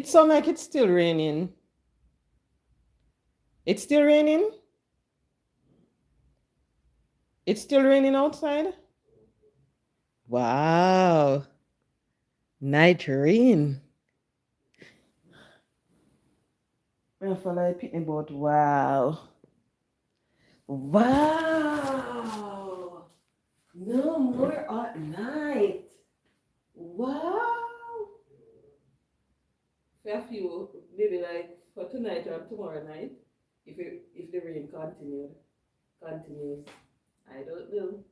It sounds like it's still raining. It's still raining? It's still raining outside? Wow. Night rain. I feel like picking about wow. Wow. No more at night. Wow. For a few, maybe like for tonight or tomorrow night, if the rain continues. I don't know.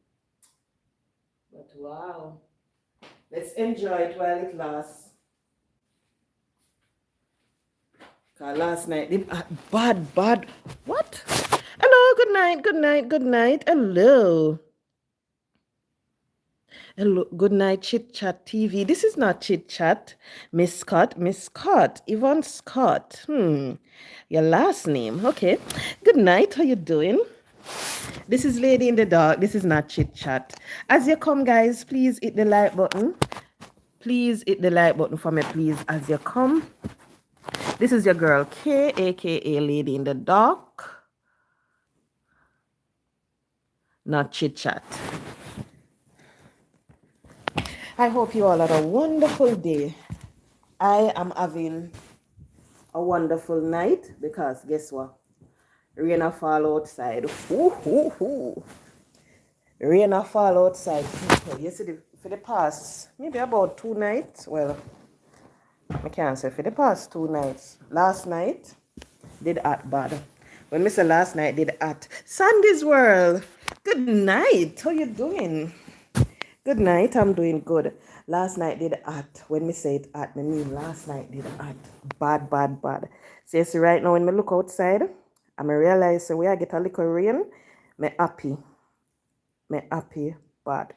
But wow. Let's enjoy it while it lasts. Cause last night, bad. What? Hello, good night. Hello, good night, Chit Chat TV. This is not Chit Chat. Miss Scott, Yvonne Scott. Your last name. Okay. Good night. How you doing? This is Lady in the Dark. This is not Chit Chat. As you come, guys, please hit the like button. Please hit the like button for me, please, as you come. This is your girl K, aka Lady in the Dark. Not Chit Chat. I hope you all had a wonderful day. I am having a wonderful night because guess what? Rain a fall outside. Rain a fall outside, people. You see, for the past maybe about 2 nights. Well, I can't say for the past 2 nights. Last night did at bad. When me say last night did at Sandy's World. Good night. How you doing? Good night. I'm doing good. Last night did at. When me say it at, me mean last night did at. Bad. So you see right now when me look outside, I me realize so where I get a little rain, me happy. Me happy bad.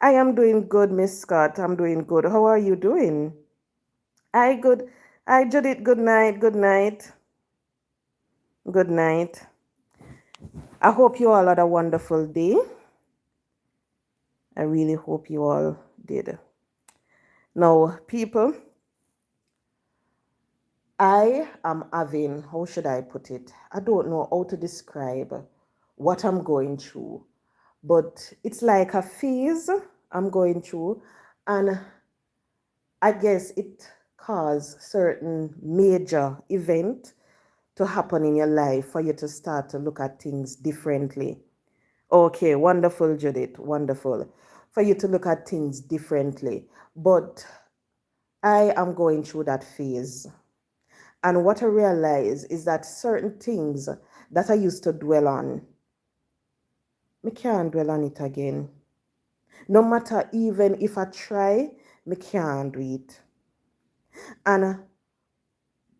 I am doing good, Miss Scott. I'm doing good. How are you doing? I good. I Judith. Good night. Good night. Good night. I hope you all had a wonderful day. I really hope you all did. Now, people, I am having, how should I put it? I don't know how to describe what I'm going through, but it's like a phase I'm going through, and I guess it caused certain major event to happen in your life for you to start to look at things differently. Okay, wonderful, Judith, wonderful. For you to look at things differently. But I am going through that phase. And what I realize is that certain things that I used to dwell on, me can't dwell on it again. No matter even if I try, me can't do it. And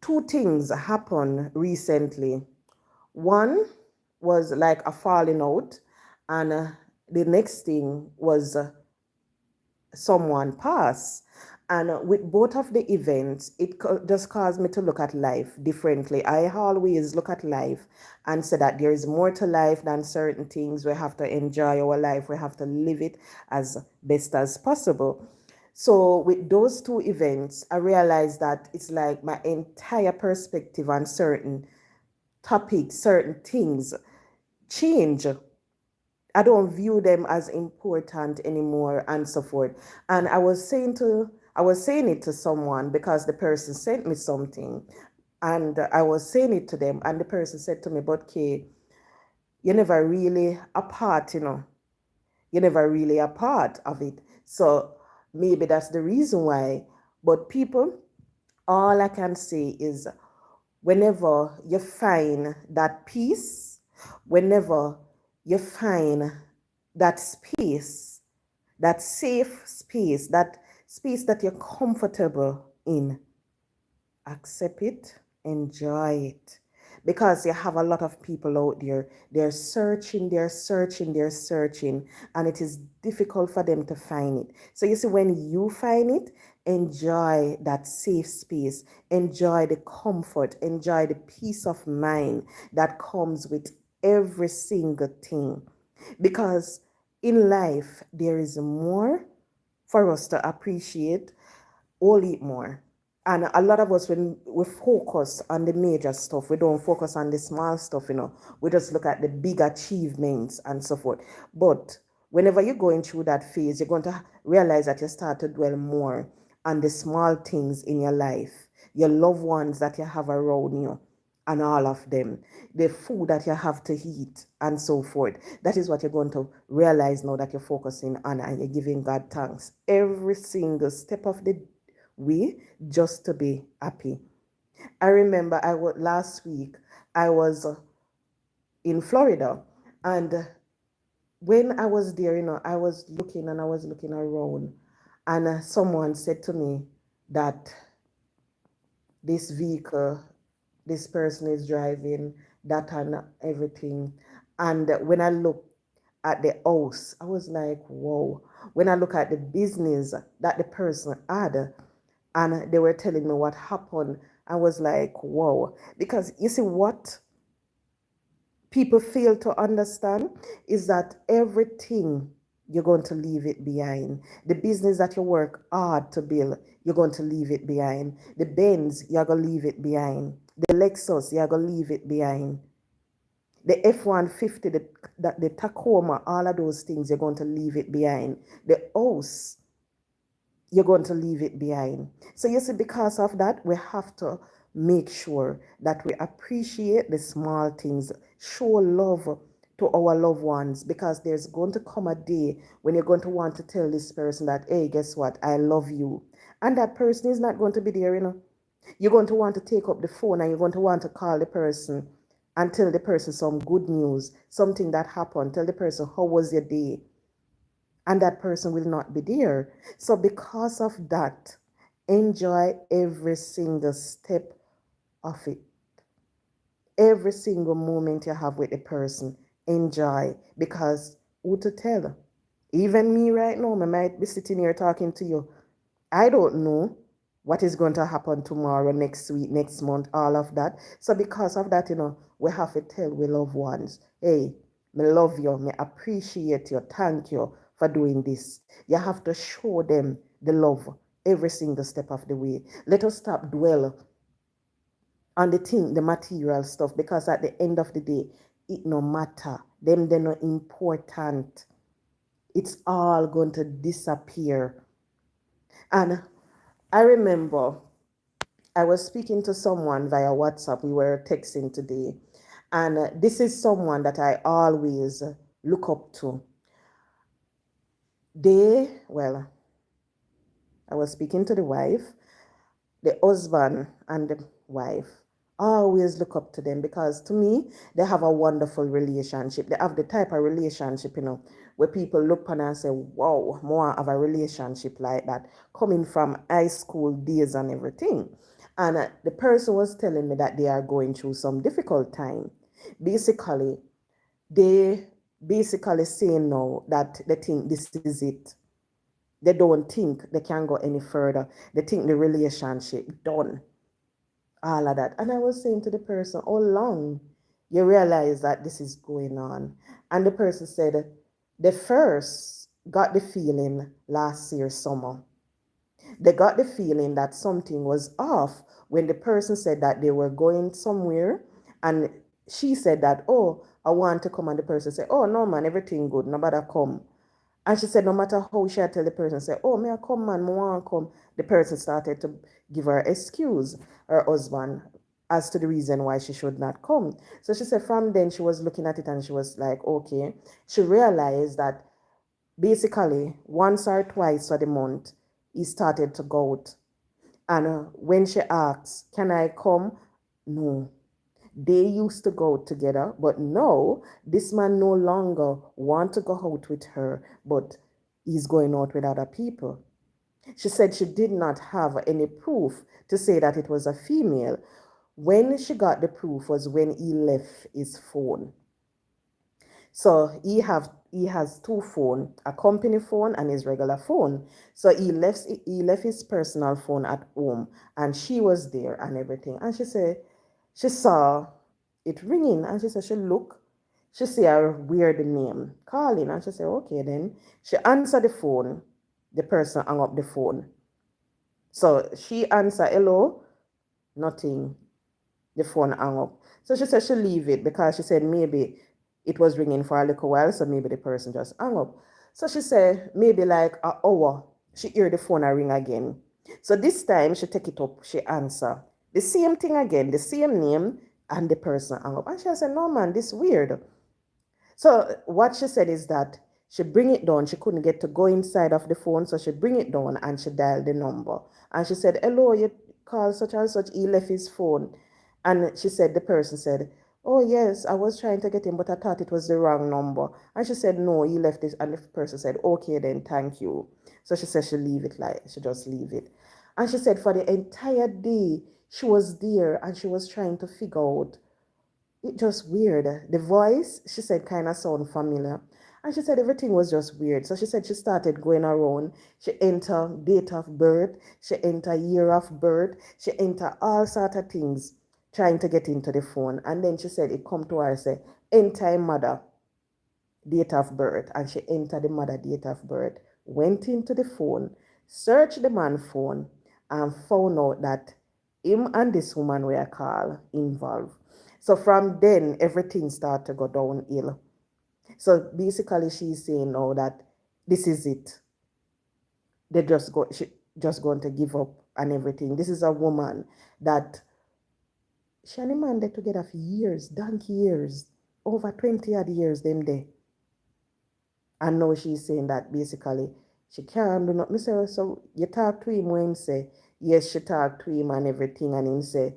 two things happened recently. One was like a falling out, and the next thing was someone pass. And with both of the events, it just caused me to look at life differently. I always look at life and say that there is more to life than certain things. We have to enjoy our life. We have to live it as best as possible. So with those two events, I realized that it's like my entire perspective on certain topics, certain things change. I don't view them as important anymore and so forth. And I was saying it to someone because the person sent me something and I was saying it to them and the person said to me, but Kay, you're never really a part, You're never really a part of it. So maybe that's the reason why. But people, all I can say is whenever you find that peace, whenever you find that space, that safe space, that space that you're comfortable in, accept it, enjoy it. Because you have a lot of people out there, they're searching, and it is difficult for them to find it. So you see, when you find it, enjoy that safe space, enjoy the comfort, enjoy the peace of mind that comes with every single thing. Because in life, there is more for us to appreciate. all eat more. And a lot of us, when we focus on the major stuff, we don't focus on the small stuff, We just look at the big achievements and so forth. But whenever you're going through that phase, you're going to realize that you start to dwell more on the small things in your life, your loved ones that you have around you, and all of them, the food that you have to eat, and so forth. That is what you're going to realize now that you're focusing on and you're giving God thanks every single step of the way just to be happy. I remember last week I was in Florida, and when I was there, I was looking and I was looking around, and someone said to me that this vehicle, this person is driving, that and everything. And when I looked at the house, I was like, whoa. When I look at the business that the person had, and they were telling me what happened, I was like, whoa. Because you see, what people fail to understand is that everything you're going to leave it behind. The business that you work hard to build, you're going to leave it behind. The Benz, you're going to leave it behind. The Lexus, you're going to leave it behind. The F-150, the Tacoma, all of those things, you're going to leave it behind. The house, you're going to leave it behind. So you see, because of that, we have to make sure that we appreciate the small things, show love to our loved ones, because there's going to come a day when you're going to want to tell this person that, hey, guess what, I love you. And that person is not going to be there, You're going to want to take up the phone and you're going to want to call the person and tell the person some good news, something that happened. Tell the person, how was your day? And that person will not be there. So because of that, enjoy every single step of it. Every single moment you have with the person, enjoy, because who to tell? Even me right now, I might be sitting here talking to you. I don't know what is going to happen tomorrow, next week, next month, all of that. So because of that, we have to tell we loved ones, hey, me love you, me appreciate you, thank you for doing this. You have to show them the love every single step of the way. Let us stop dwell on the material stuff, because at the end of the day, it no matter. Them, they're not important. It's all going to disappear. And I remember I was speaking to someone via WhatsApp. We were texting today. And this is someone that I always look up to. I was speaking to the wife, the husband, and the wife. I always look up to them, because to me, they have a wonderful relationship. They have the type of relationship, where people look on and say, wow, more of a relationship like that, coming from high school days and everything. And the person was telling me that they are going through some difficult time. Basically, they say now that they think this is it. They don't think they can go any further. They think the relationship done. All of that. And I was saying to the person, how long you realize that this is going on? And the person said, they first got the feeling last year summer. They got the feeling that something was off when the person said that they were going somewhere, and she said that, oh, I want to come, and the person said, oh, no, man, everything good, nobody come. And she said, no matter how she had tell the person, say, oh, may I come, man, I want to come. The person started to give her excuse, her husband, as to the reason why she should not come. So she said from then she was looking at it and she was like, okay. She realized that basically once or twice a month, he started to go out. And when she asked, can I come? No. They used to go out together, but now this man no longer want to go out with her, but he's going out with other people. She said she did not have any proof to say that it was a female. When she got the proof was when he left his phone. So he has two phones, a company phone and his regular phone. So he left his personal phone at home, and she was there and everything. And she said she saw it ringing, and she said she see a weird name calling, and she said, okay then. She answered the phone. The person hung up the phone. So she answered, hello, nothing. The phone hung up. So she said she'll leave it because she said maybe it was ringing for a little while, so maybe the person just hung up. So she said maybe like an hour, she hear the phone ring again. So this time she take it up, she answer. The same thing again, the same name, and the person hung up. And she said, no man, this weird. So what she said is that she bring it down. She couldn't get to go inside of the phone, so she bring it down and she dialed the number. And she said, hello, you call such and such. He left his phone. And she said, the person said, oh yes, I was trying to get him, but I thought it was the wrong number. And she said, no, he left it. And the person said, okay then, thank you. So she said she leave it, like she just leave it. And she said for the entire day she was there and she was trying to figure out, it just weird. The voice, she said, kind of sound familiar. And she said everything was just weird. So she said she started going around. She entered date of birth. She entered year of birth. She entered all sort of things trying to get into the phone. And then she said it come to her, say, enter mother date of birth. And she entered the mother date of birth, went into the phone, searched the man phone, and found out that him and this woman were called involved. So from then, everything started to go downhill. So basically, she's saying now that this is it. She just going to give up and everything. This is a woman that she and the man they together for years, donkey years, over 20 odd years them there. And now she's saying that basically she can't do nothing. So you talk to him when say, yes, she talked to him and everything, and him say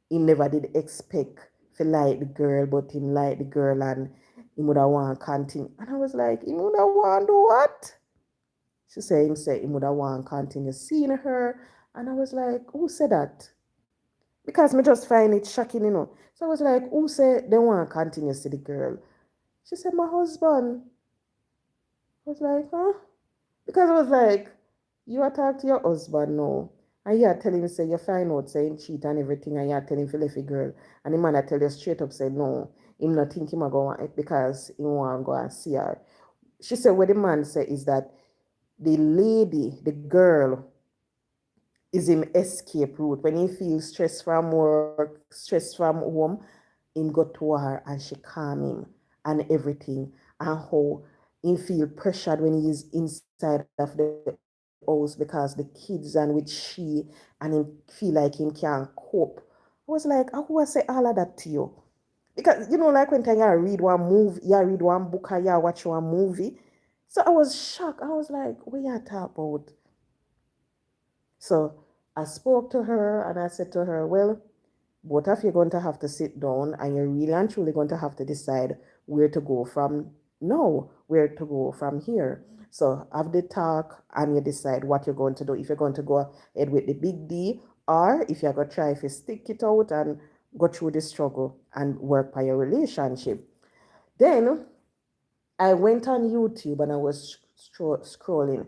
he never did expect to like the girl, but him like the girl and he would have want continue. And I was like, he would have want do what? She said he would have want continue seeing her. And I was like, who said that? Because me just find it shocking. So I was like, who said they want continue see the girl? She said, my husband. I was like, huh? Because I was like, you are talking to your husband now. And you are telling him, say, you find out, saying cheat and everything, and you are telling him, left a girl. And the man I tell you straight up, say, no, him not think him go on it because he want to go and see her. She said, what the man said is that the lady, the girl, is him escape route. When he feels stress from work, stress from home, him go to her and she calm him and everything. And how he feel pressured when he is inside of the house because the kids and with she and him feel like him can't cope. I was like, I who say all of that to you? Because like when you read one movie, you read one book or you watch one movie. So I was shocked. I was like, what you talk about? So I spoke to her and I said to her, well, both of you are going to have to sit down and you're really and truly going to have to decide where to go from now, where to go from here. So have the talk and you decide what you're going to do. If you're going to go ahead with the big D, or if you're going to try to stick it out and go through the struggle and work by your relationship. Then I went on YouTube and I was scrolling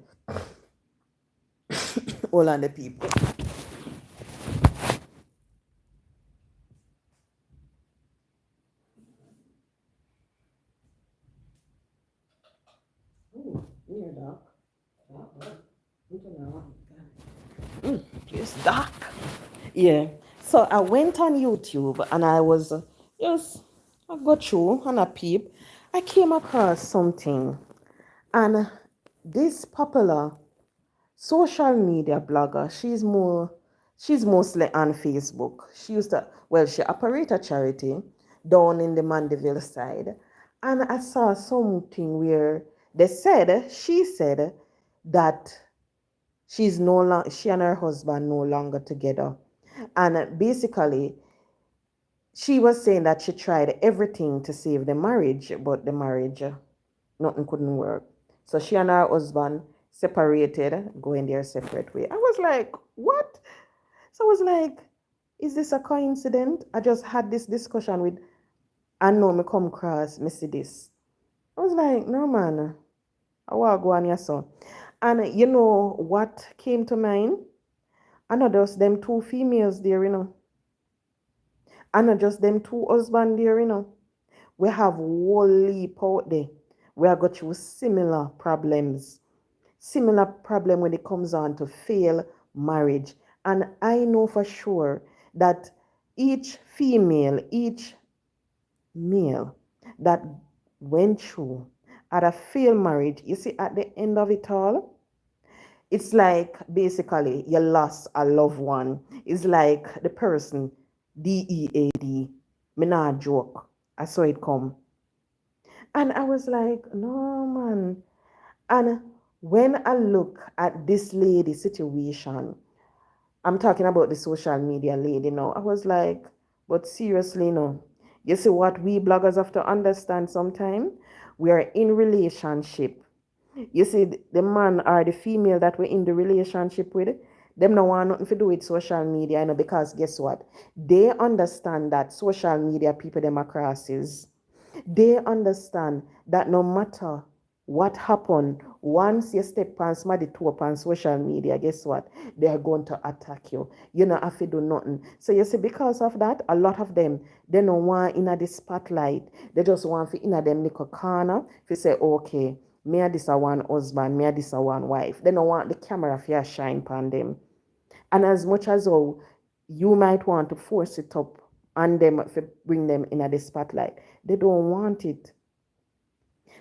all on the people. Ooh, weird, dog. It's dark. Yeah. So I went on YouTube and I was, yes, I got through and I peep. I came across something. And this popular social media blogger, she's mostly on Facebook. She used to, well, she operate a charity down in the Mandeville side. And I saw something where she said that she and her husband no longer together. And basically, she was saying that she tried everything to save the marriage, but the marriage, nothing couldn't work. So she and her husband separated, going their separate way. I was like, what? So I was like, is this a coincidence? I just had this discussion with, I know me come across, me see this. I was like, no man, I want to go on your son. And you know what came to mind? I know just them two females there. And not just them two husbands there. We have whole heap out there. We are going through similar problems. Similar problem when it comes on to fail marriage. And I know for sure that each female, each male that went through at a failed marriage, you see, at the end of it all, it's like basically you lost a loved one. It's like the person, DEAD. Me not joke. I saw it come. And I was like, no, man. And when I look at this lady situation, I'm talking about the social media lady now. I was like, but seriously, no. You see what we bloggers have to understand sometimes? We are in relationship. You see, the man or the female that we're in the relationship with, them no want nothing to do with social media, because guess what? They understand that social media people them crosses. They understand that no matter what happened, once you step on somebody toe on social media, guess what? They are going to attack you. You know, have to do nothing. So you see, because of that, a lot of them, they don't want in the spotlight. They just want to in a them little corner to say, okay, me a this a one husband, me a this a one wife. They don't want the camera to shine upon them. And as much as oh, you might want to force it up on them to bring them in the spotlight, they don't want it.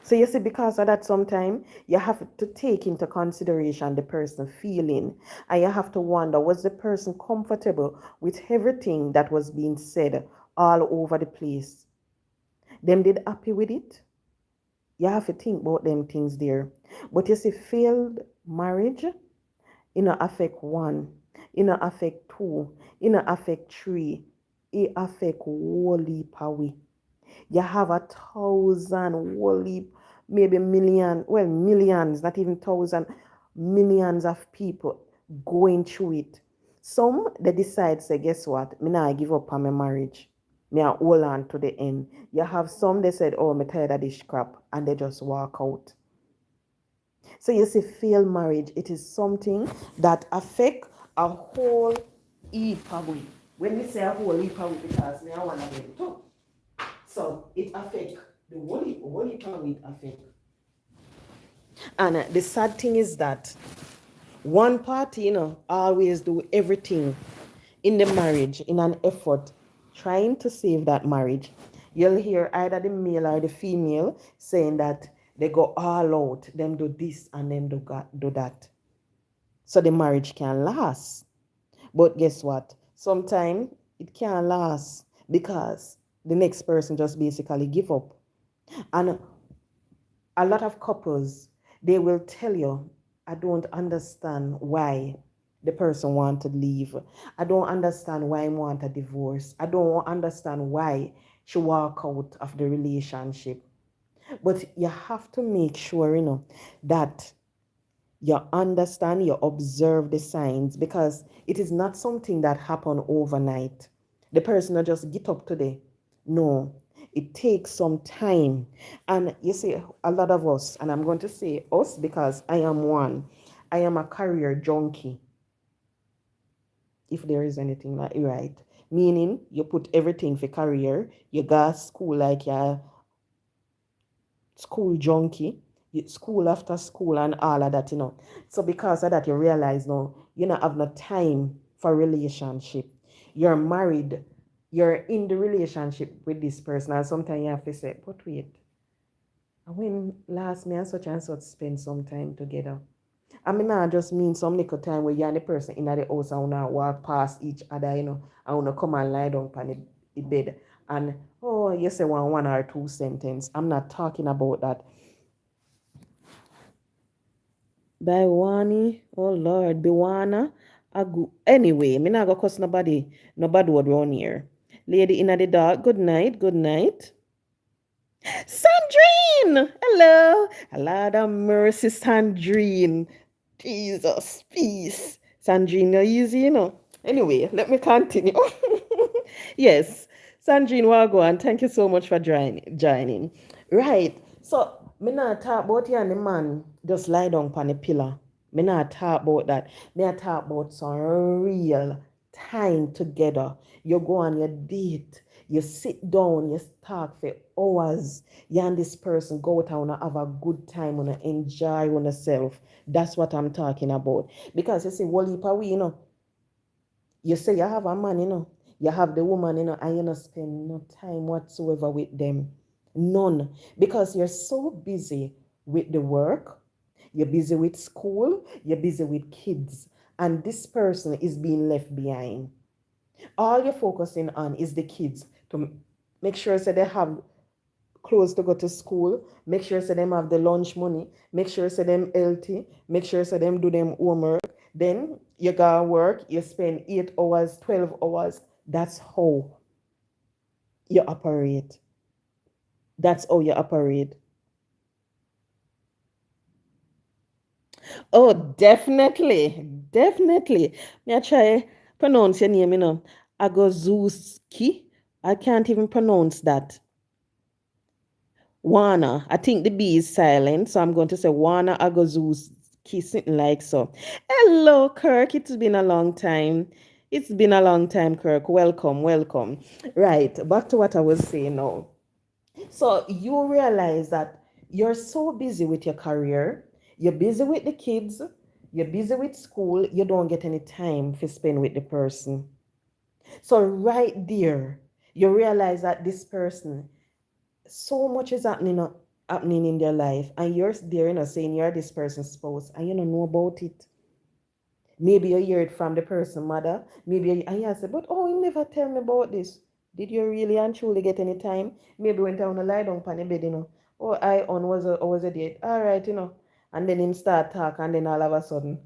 So you see, because of that, sometimes you have to take into consideration the person feeling, and you have to wonder, was the person comfortable with everything that was being said all over the place? Them did happy with it? You have to think about them things there. But you see, failed marriage, it not affect one, it not affect two, it not affect three, it affect whole heap of way. You have 1,000 whole heap, maybe million, well, millions, not even thousand, millions of people going through it. Some they decide, say, guess what? Me now give up on my marriage. Me I hold on to the end. You have some they said, oh, me tired of this crap, and they just walk out. So you see, failed marriage, it is something that affect a whole heap of way. When we say a whole heap of way, because me I want to get it too. So it affect the whole heap of it affect. And the sad thing is that one party, always do everything in the marriage in an effort trying to save that marriage. You'll hear either the male or the female saying that they go all out, them do this and them do that. So the marriage can last. But guess what? Sometimes it can't last because the next person just basically give up. And a lot of couples, they will tell you, I don't understand why the person want to leave. I don't understand why he want a divorce. I don't understand why she walk out of the relationship. But you have to make sure, that you understand, you observe the signs, because it is not something that happen overnight. The person will just get up today. No, it takes some time. And you see, a lot of us, and I'm going to say us because I am one, I am a career junkie, if there is anything like right. Meaning you put everything for career, you go school like you're school junkie, school after school and all of that. So because of that, you realize now you don't have no time for relationship. You're married, you're in the relationship with this person, and sometimes you have to say, but wait, when last me and such spend some time together. I mean, I just mean some little time where you and the person in the house and wanna walk past each other, and wanna come and lie down on the bed. And oh, you say one or two sentence. I'm not talking about that. By Wani, oh Lord, Biwana, anyway, me not go cuss nobody would run here. Lady in the dark, good night, good night. Sandrine! Hello! A lot of mercy, Sandrine. Jesus, peace. Sandrine, you're easy, Anyway, let me continue. Yes, Sandrine Wagwan, thank you so much for joining. Right, so me not talk about you and the man just lie down on the pillar. Me not talk about that. Me not talk about some real time together. You go on your date. You sit down, you talk for hours. You and this person go out and have a good time and enjoy yourself. That's what I'm talking about. Because you see, well, you say you have a man, you have the woman, and you don't spend no time whatsoever with them. None. Because you're so busy with the work, you're busy with school, you're busy with kids, and this person is being left behind. All you're focusing on is the kids to make sure so they have clothes to go to school, make sure so them have the lunch money, make sure so them healthy, make sure so them do them homework. Then you go work, you spend 8 hours, 12 hours. That's how you operate. That's how you operate. Oh, definitely. Definitely. Me I try pronounce your name, Agozuski. I can't even pronounce that. Wana. I think the B is silent, so I'm going to say Wana Agozuski, something like so. Hello, Kirk. It's been a long time. It's been a long time, Kirk. Welcome, welcome. Right, back to what I was saying now. So you realize that you're so busy with your career, you're busy with the kids, you're busy with school, you don't get any time to spend with the person. So right there, you realize that this person, so much is happening in their life, and you're there, saying you're this person's spouse, and you don't know about it. Maybe you hear it from the person mother. Maybe you say, but oh, you never tell me about this. Did you really and truly get any time? Maybe when I lie down on the bed, Oh, I on was a date. All right, And then him start talk, and then all of a sudden,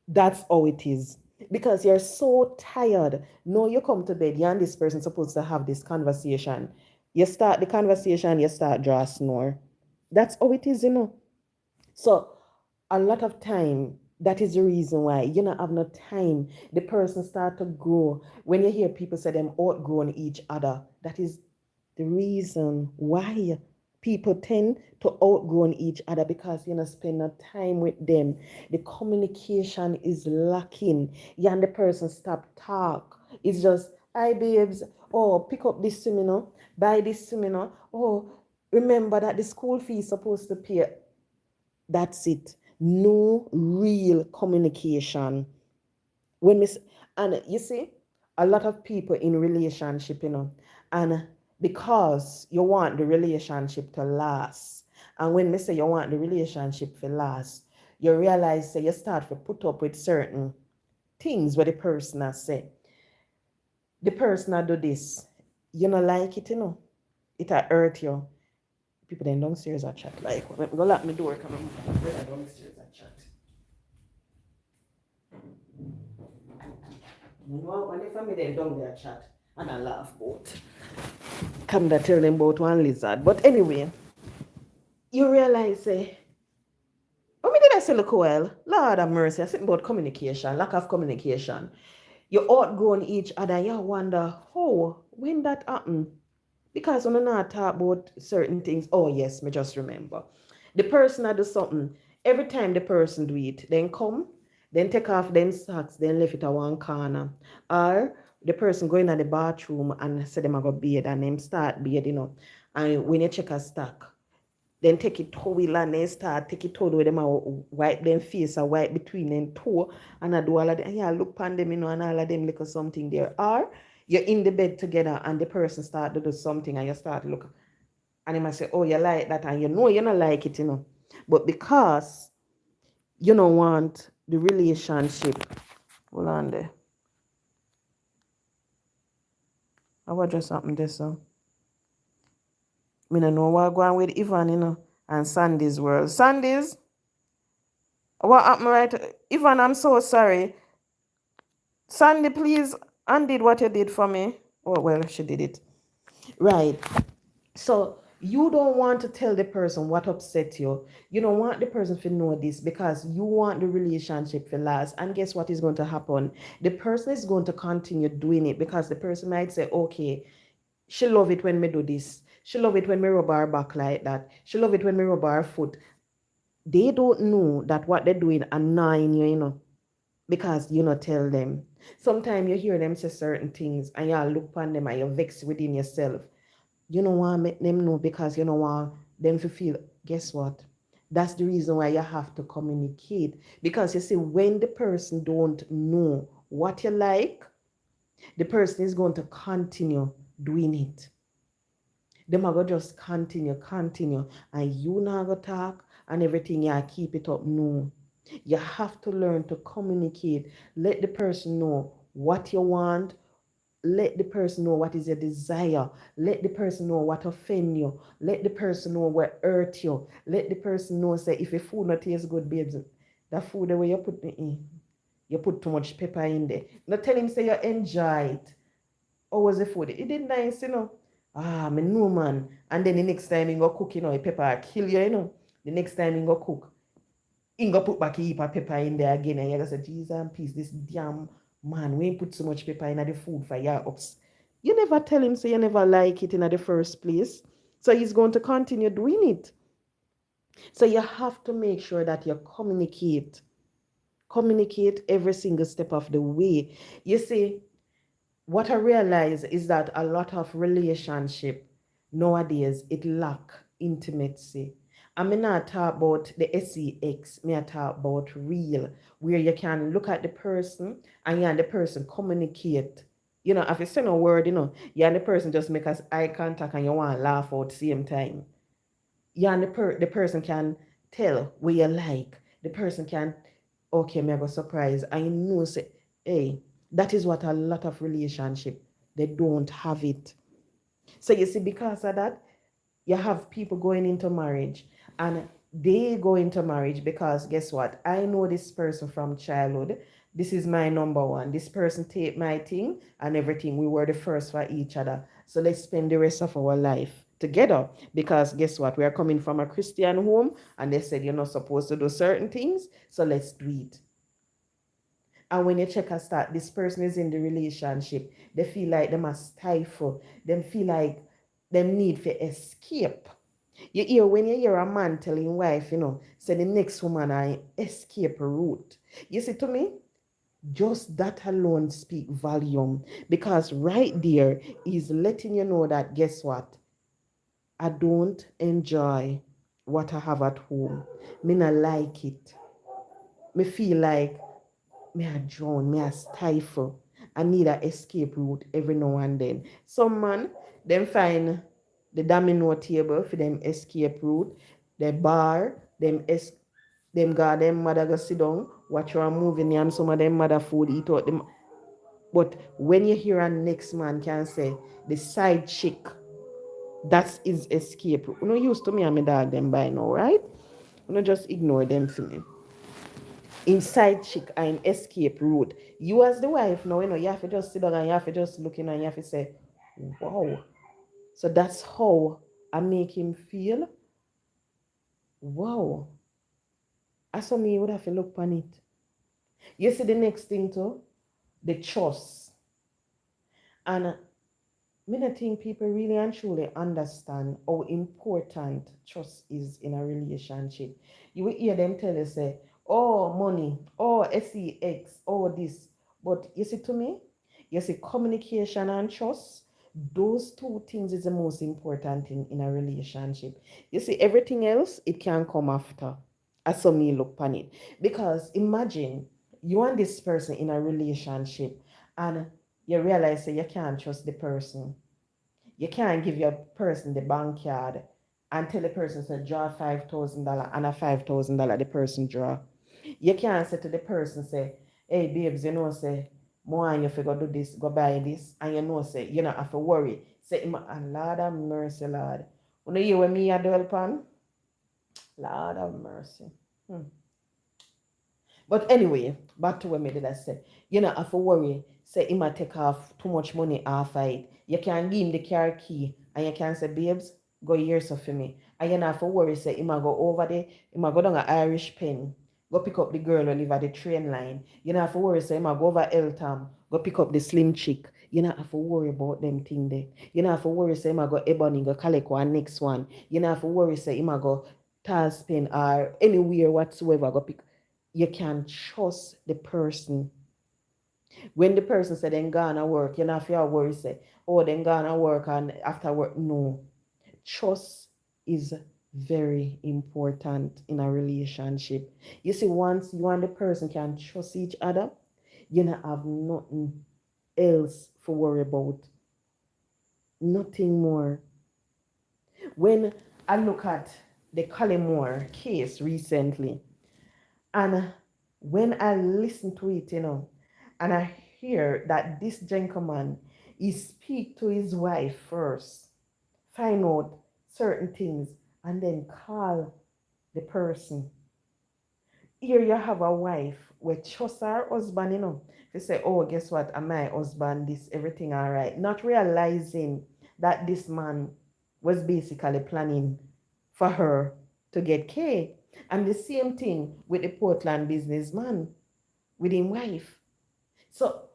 that's how it is. Because you're so tired. No, you come to bed, you and this person supposed to have this conversation. You start the conversation, you start draw snore. That's how it is. So a lot of time, that is the reason why you don't have no time. The person start to grow. When you hear people say them outgrown each other, that is the reason why people tend to outgrow each other, because you know spend no time with them. The communication is lacking. You and the person stop talk. It's just, hi babes, oh pick up this to me, buy this to me, oh remember that the school fee is supposed to pay. That's it. No real communication. When we, and you see, a lot of people in relationship, and because you want the relationship to last, and when we say you want the relationship to last, you realize say you start to put up with certain things where the person has said. The person do this, you don't like it, it hurt you. People then downstairs at chat. Like, go lock my door, come on, downstairs at chat. You know, when the family then down there chat, and I laugh about. Come to tell them about one lizard. But anyway, you realize, oh, me did I say look well? Lord have mercy, I said about communication, lack of communication. You outgrown each other, you wonder, when that happened? Because when I not talk about certain things, oh yes, me just remember. The person that do something, every time the person do it, then come, then take off them socks, then left it at one corner. Or the person go in at the bathroom and say them I go bathe, and them start bathe, And when you check a stock, then take it towel and then start take it towel with them and wipe them face and wipe between them toe, and I do all of them. Yeah, look pan them, and all of them look at something there. Or you're in the bed together and the person start to do something and you start to look, and they might say, oh, you like that, and you know you don't like it, But because you don't want the relationship, hold on there. I was just happened there, so. I don't know what going with Ivan, and Sandy's world. Sandy's, what happened right? Ivan, I'm so sorry. Sandy, please undid what you did for me. Oh, well, she did it. Right. So you don't want to tell the person what upset you. You don't want the person to know this because you want the relationship to last. And guess what is going to happen? The person is going to continue doing it because the person might say, okay, she love it when me do this. She love it when me rub her back like that. She love it when me rub her foot. They don't know that what they're doing annoying you, because you not tell them. Sometimes you hear them say certain things and you look upon them and you vex within yourself. You don't want to make them know because you don't want them to feel, guess what? That's the reason why you have to communicate. Because you see, when the person don't know what you like, the person is going to continue doing it. Them are going to just continue, and you not go talk and everything, you keep it up. No. You have to learn to communicate. Let the person know what you want. Let the person know what is your desire. Let the person know what offend you. Let the person know what hurt you. Let the person know, say, if your food not tastes good, babes, that food the way you put it in, you put too much pepper in there. Not tell him, say, you enjoy it. How was the food? It did nice. Ah, me know, man. And then the next time he go cook, the pepper kill you. The next time he go cook, he go put back a heap of pepper in there again. And you go say, Jesus and peace, this damn man, we ain't put so much pepper in the food for your ups. You never tell him, so you never like it in the first place. So he's going to continue doing it. So you have to make sure that you communicate. Communicate every single step of the way. You see, what I realize is that a lot of relationship nowadays, it lack intimacy. I mean, not talk about the sex, me I talk about real, where you can look at the person and you and the person communicate. If you say no word, you and the person just make us eye contact and you want to laugh at the same time. You and the person can tell what you like. The person can, okay, me I go surprise. I know, say, hey, that is what a lot of relationship, they don't have it. So you see, because of that, you have people going into marriage and they go into marriage because guess what? I know this person from childhood. This is my number one. This person take my thing and everything. We were the first for each other. So let's spend the rest of our life together because guess what? We are coming from a Christian home and they said you're not supposed to do certain things. So let's do it. And when you check a start, this person is in the relationship. They feel like they must stifle. They feel like they need to escape. When you hear a man telling wife, say the next woman I escape route. You see to me, just that alone speak volume. Because right there is letting you know that guess what? I don't enjoy what I have at home. Me not like it. Me feel like me I drown, me I stifle. I need a escape route every now and then. Some man, them find the domino table for them escape route, the bar, them got them mother go sit down, watch your movie and some of them mother food eat out them. But when you hear a next man can say the side chick, that's his escape route. You know used to me and my dog them by now, right? You know just ignore them for me. Inside chick and escape route. You as the wife now, you have to just sit down and you have to just look in and you have to say, wow. So that's how I make him feel. Wow. I saw me would have to look on it. You see the next thing too? The trust. And I think people really and truly understand how important trust is in a relationship. You will hear them tell you, say, oh, money, oh, sex, oh, this. But you see, to me, you see, communication and trust, those two things is the most important thing in a relationship. You see, everything else, it can come after. As some me look on it. Because imagine you and this person in a relationship and you realize that you can't trust the person. You can't give your person the bank card and tell the person to draw $5,000 and a $5,000 the person draw. You can't say to the person, say, hey babes, say, more and you figure do this, go buy this, and say, you don't have to worry. Say, Lord have mercy, Lord. You know you when me a dwell upon? Lord have mercy. But anyway, back to what me did I say. You know, have to worry. Say he might take off too much money off of it. You can give him the car key and you can say, babes, go here so for me. And you not have to worry, say he might go over there, he might go down an Irish pen, go pick up the girl who live at the train line. You not have to worry, say he might go over Eltham, go pick up the slim chick. You not have to worry about them thing there. You not have to worry, say he might go Ebony, go collect one next one. You not have to worry, say he might go Taspin or anywhere whatsoever, go pick, you can trust the person. When the person said then gonna work, you know if you worry say, oh then gonna work and after work. No. Trust is very important in a relationship. You see, once you and the person can trust each other, you don't have nothing else to worry about. Nothing more. When I look at the Cullimore case recently, and when I listen to it, and I hear that this gentleman, he speak to his wife first, find out certain things, and then call the person. Here you have a wife where trust her husband, They say, oh, guess what? Am my husband, this, everything all right. Not realizing that this man was basically planning for her to get K. And the same thing with the Portland businessman, with his wife. So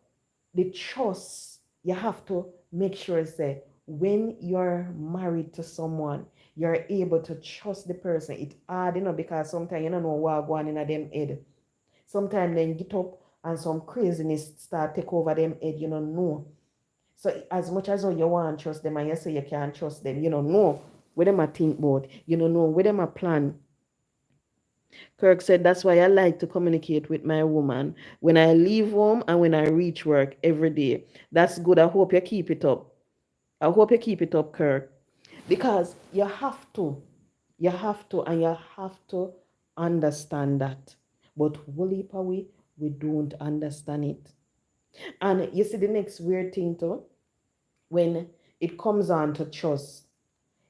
the trust, you have to make sure, say, when you're married to someone, you're able to trust the person. It's hard, because sometimes you don't know what going on in them head. Sometimes then get up and some craziness start take over them head, you don't know. So as much as you want to trust them and you say you can't trust them, you don't know what them a think about. You don't know what them a plan. Kirk said, that's why I like to communicate with my woman when I leave home and when I reach work every day. That's good. I hope you keep it up. I hope you keep it up, Kirk. Because you have to. You have to, and you have to understand that. But wholly we don't understand it. And you see the next weird thing too, when it comes on to trust.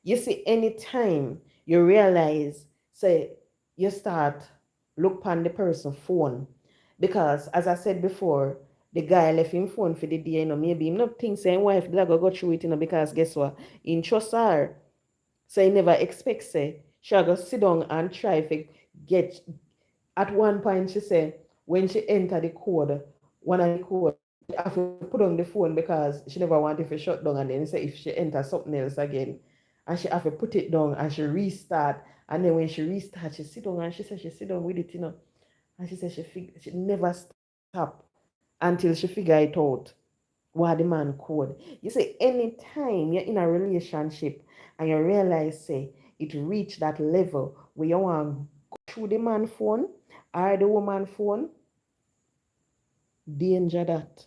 You see, anytime you realize, say, you start look on the person's phone. Because as I said before, the guy left him phone for the day, maybe him not think saying wife did go through it, because guess what? In trust her. So he never expects say she go sit down and try to get. At one point she said when she enter the code, one of the code, she have to put on the phone because she never wanted to shut down, and then say if she enter something else again, and she have to put it down and she restart, and then when she restart she sit down and she said she sit down with it, and she said she never stop until she figure it out what the man code. You say anytime you're in a relationship and you realize say it reach that level where you want to go through the man phone or the woman phone, danger that.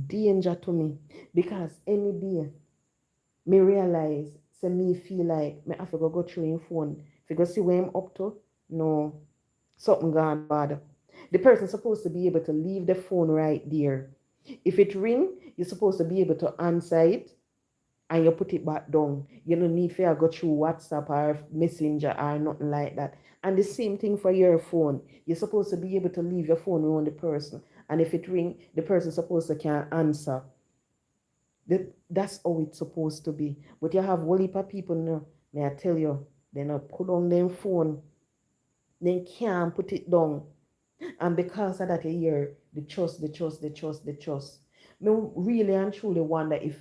Danger to me. Because any day me realize say me feel like me have to go through him phone. If you go see where I'm up to, no, something gone bad. The person supposed to be able to leave the phone right there. If it ring, you're supposed to be able to answer it and you put it back down. You don't need to go through WhatsApp or Messenger or nothing like that. And the same thing for your phone. You're supposed to be able to leave your phone around the person. And if it ring, the person supposed to can answer. That's how it's supposed to be. But you have a whole heap of people now, may I tell you, they not put on their phone. They can't put it down. And because of that, you hear the trust. Me really and truly wonder if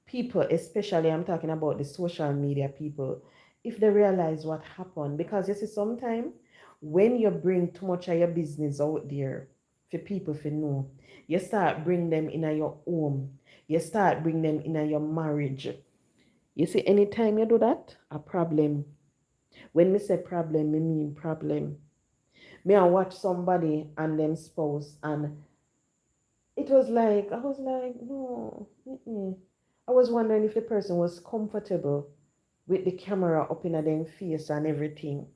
people, especially I'm talking about the social media people, if they realize what happened. Because you see, sometimes when you bring too much of your business out there for people to know, you start bring them in your home. You start bring them in your marriage. You see, anytime you do that, a problem. When me say problem, me mean problem. Me I watch somebody and them spouse, and it was like I was like, no. I was wondering if the person was comfortable with the camera up in their face and everything.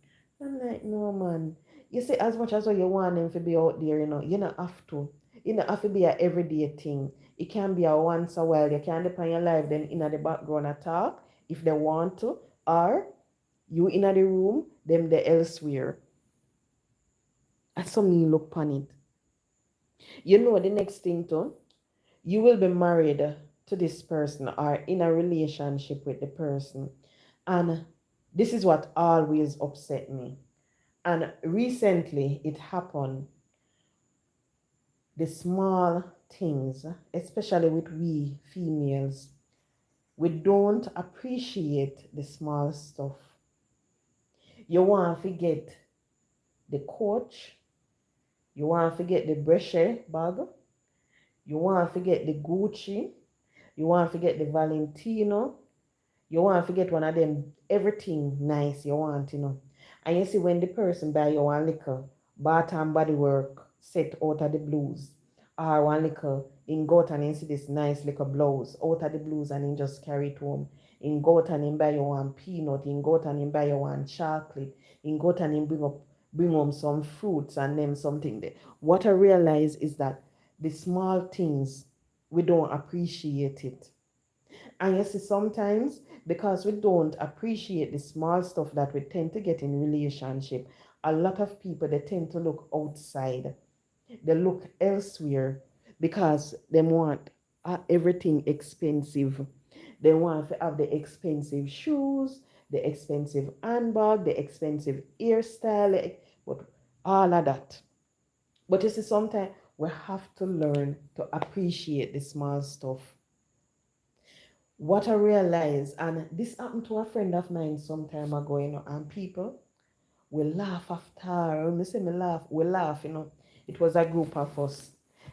I'm like, no man. You see, as much as you want them to be out there, you don't have to. You don't have to be a everyday thing. It can be a once a while. You can depend your life then in the background and talk if they want to, or you in the room, them they elsewhere. That's some me look upon it. The next thing too, you will be married to this person or in a relationship with the person. And this is what always upset me. And recently it happened. The small things, especially with we females, we don't appreciate the small stuff. You want to get the Coach. You want to get the Breche bag. You want to get the Gucci. You want to get the Valentino. You want to get one of them, everything nice you want, And you see when the person buy you one liquor, Bath and Body Work set out of the blues, or one liquor, in go out and you see this nice liquor blouse out of the blues and then just carry it home. In go out and him buy you one peanut, in go out and him buy you one chocolate, in go out and him bring home some fruits and them something there. What I realize is that the small things, we don't appreciate it. And you see, sometimes because we don't appreciate the small stuff that we tend to get in relationship, a lot of people, they tend to look outside. They look elsewhere because they want everything expensive. They want to have the expensive shoes, the expensive handbag, the expensive hairstyle, but all of that. But you see, sometimes we have to learn to appreciate the small stuff. What I realized, and this happened to a friend of mine some time ago, and people will laugh after. When me say me laugh, we laugh, It was a group of us.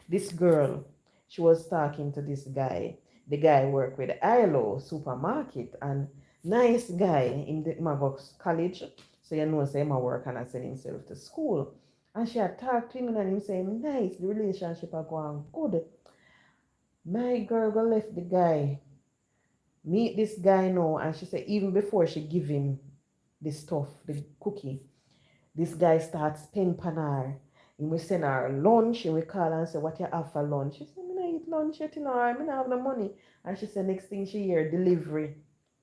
This girl, she was talking to this guy. The guy worked with ILO supermarket, and nice guy in the Magos college. So say him work and I send himself to school. And she had talked to him and him saying, nice, the relationship are going good. My girl go left the guy, meet this guy now, and she said even before she give him the stuff, the cookie, this guy starts spend pan her. And we send her lunch and we call her and say, what you have for lunch? She said, I don't eat lunch yet, I don't have no money. And she said next thing she hear delivery.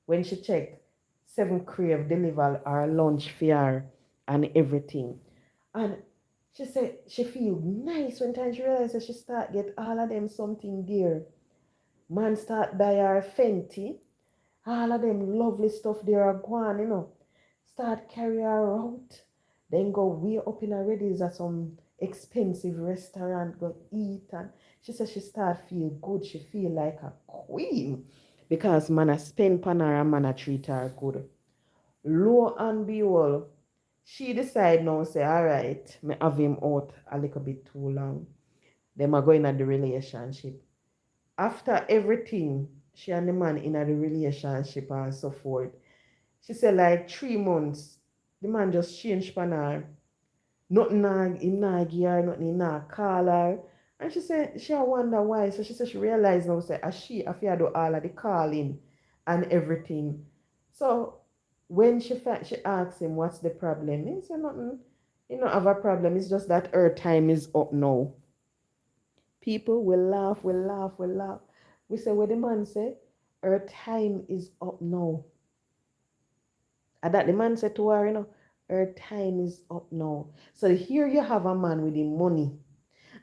When she checked, 7 crave deliver her lunch for her and everything. And she said she feel nice when time she realized that she start get all of them something there. Man start buy her Fenty. All of them lovely stuff there are gone, Start carry her out. Then go way up in already is at some expensive restaurant, go eat. And she said she start feel good. She feel like a queen. Because man a spend pan her and man a treat her good. Lo and behold, she decide now say, all right, me have him out a little bit too long. Them are going at the relationship. After everything, she and the man in a relationship and so forth, she said like 3 months, the man just changed pan her. Nothing in give her, nothing in call her. And she said she wonder why. So she said she realized now say as she after do all of the calling and everything. So when she asked him what's the problem, he said nothing. You don't have a problem. It's just that her time is up now. People will laugh, will laugh, will laugh. We say what the man say, her time is up now. And that the man said to her, her time is up now. So here you have a man with the money.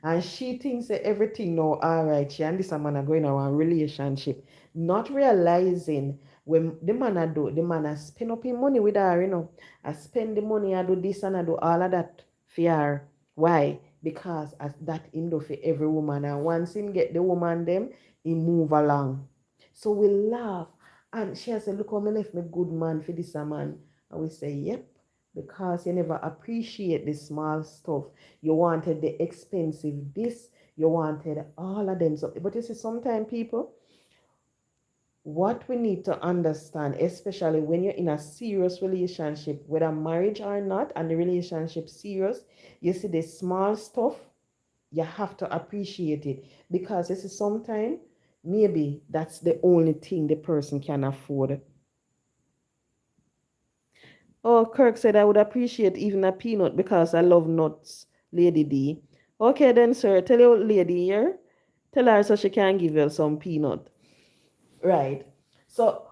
And she thinks that everything now all right. She and this man are going around relationship. Not realizing when the man the man has spend up his money with her, I spend the money, I do this and I do all of that for her. Why? Because as that him do for every woman. And once him get the woman them, he move along. So we laugh. And she said, look how me left me good man for this man. And we say, yep. Because you never appreciate the small stuff. You wanted the expensive this, you wanted all of them. So, but you see, sometimes people, what we need to understand, especially when you're in a serious relationship, whether marriage or not, and the relationship serious, you see the small stuff, you have to appreciate it. Because you see, sometimes, maybe that's the only thing the person can afford. Oh, Kirk said I would appreciate even a peanut because I love nuts, Lady D. Okay then, sir. Tell your lady here. Tell her so she can give you some peanut. Right. So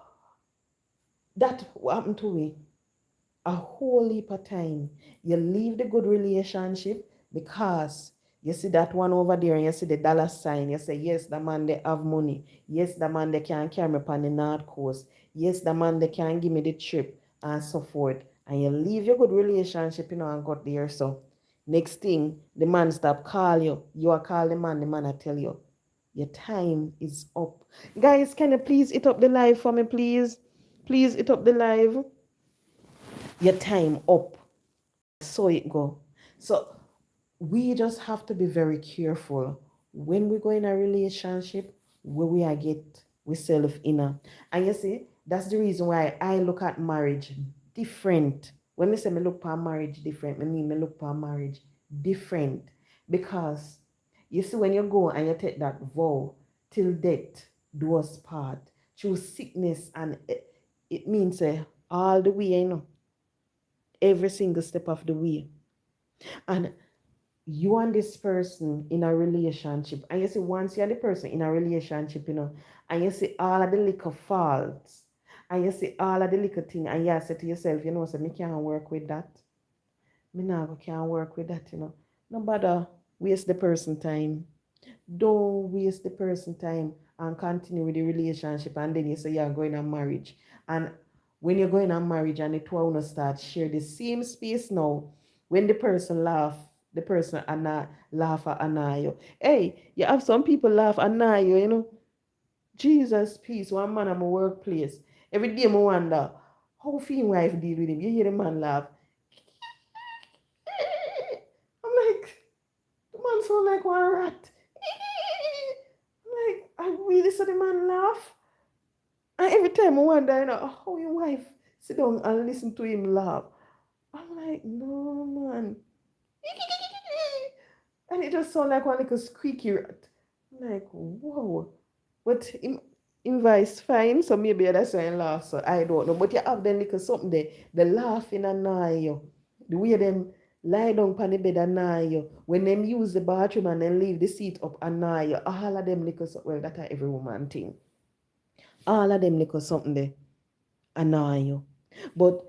that happened to me. A whole heap of time. You leave the good relationship because you see that one over there and you see the dollar sign. You say, yes, the man they have money. Yes, the man they can carry me upon the North Coast. Yes, the man they can give me the trip and so forth. And you leave your good relationship, and got there. So next thing, the man stop call you. You are call the man I tell you, your time is up. Guys, can you please hit up the live for me, please? Please hit up the live. your time up. So it go. So we just have to be very careful when we go in a relationship where we are get we self inner. And you see, that's the reason why I look at marriage different. When me say me look for marriage different, me mean me look for marriage different. Because you see, when you go and you take that vow till death do us part, through sickness, and it means all the way, every single step of the way. And you and this person in a relationship, and you see, once you're the person in a relationship, and you see all of the little faults, and you see all of the little thing, and you say to yourself, so me can't work with that. Me never can work with that, No bother waste the person time. Don't waste the person time and continue with the relationship, and then you say you're going on marriage. And when you're going on marriage and the two want to start share the same space now, when the person laugh, the person laugh at Anayo. Hey, you have some people laugh at Anayo. Jesus, peace. One man at my workplace. Every day I wonder, how feel wife deal with him? You hear the man laugh. I'm like, the man sound like one rat. Like, I really saw the man laugh. And every time I wonder, how your wife sit down and listen to him laugh. I'm like, no, man. And it just sound like one little squeaky rat. I'm like, whoa. But him voice fine, so maybe that's why I laugh. So I don't know. But you have them little something there. The laughing annoy you. The way them lie down on the bed annoy you. When them use the bathroom and then leave the seat up annoy you. All of them little something. Well, that's every woman thing. All of them little something there annoy you. But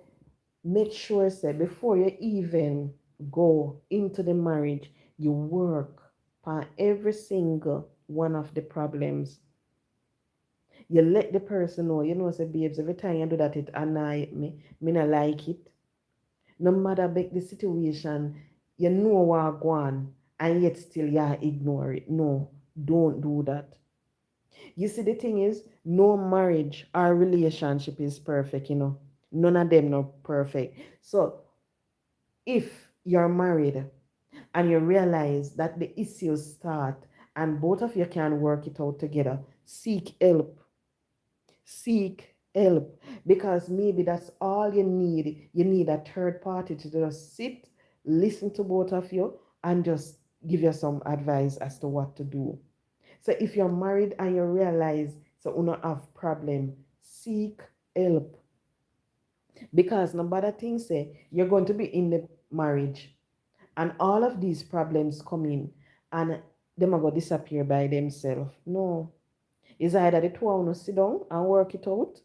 make sure, say, before you even go into the marriage, you work on every single one of the problems. You let the person know, say, babes, every time you do that, it annoy me not like it. No matter big the situation, you know what go on, and yet still you ignore it. No, don't do that. You see, the thing is, no marriage or relationship is perfect, None of them are perfect. So if you're married and you realize that the issues start and both of you can work it out together, seek help. Seek help, because maybe that's all you need. You need a third party to just sit, listen to both of you, and just give you some advice as to what to do. So if you're married and you realize so you don't have problem, seek help. Because no matter things say you're going to be in the marriage and all of these problems come in and them are going to disappear by themselves. No. It's either the two of you sit down and work it out,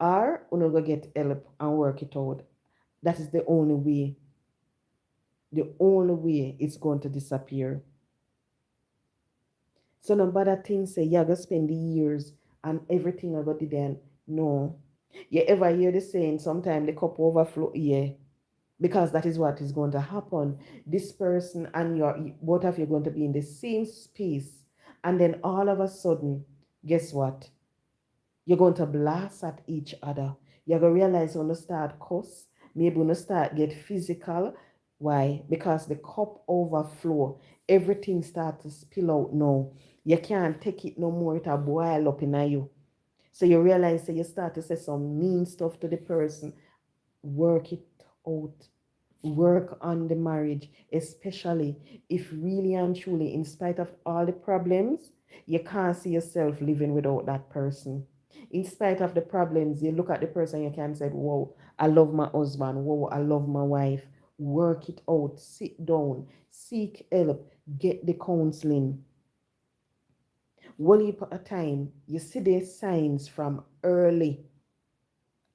or you go get help and work it out. That is the only way. The only way it's going to disappear. So no matter things say you're going to spend the years and everything I got to then. No. You ever hear the saying, sometimes the cup overflow? Yeah. Because that is what is going to happen. This person and both of you are going to be in the same space. And then all of a sudden, guess what? You're going to blast at each other. You're going to realize when you start cuss, maybe when you start get physical. Why? Because the cup overflow. Everything starts to spill out now. You can't take it no more. It'll boil up in you. So you realize that you start to say some mean stuff to the person. Work it out. Work on the marriage, especially if really and truly, in spite of all the problems, you can't see yourself living without that person. In spite of the problems, you look at the person, you can say, whoa, I love my husband. Whoa, I love my wife. Work it out. Sit down. Seek help. Get the counseling. One heap at a time, you see the signs from early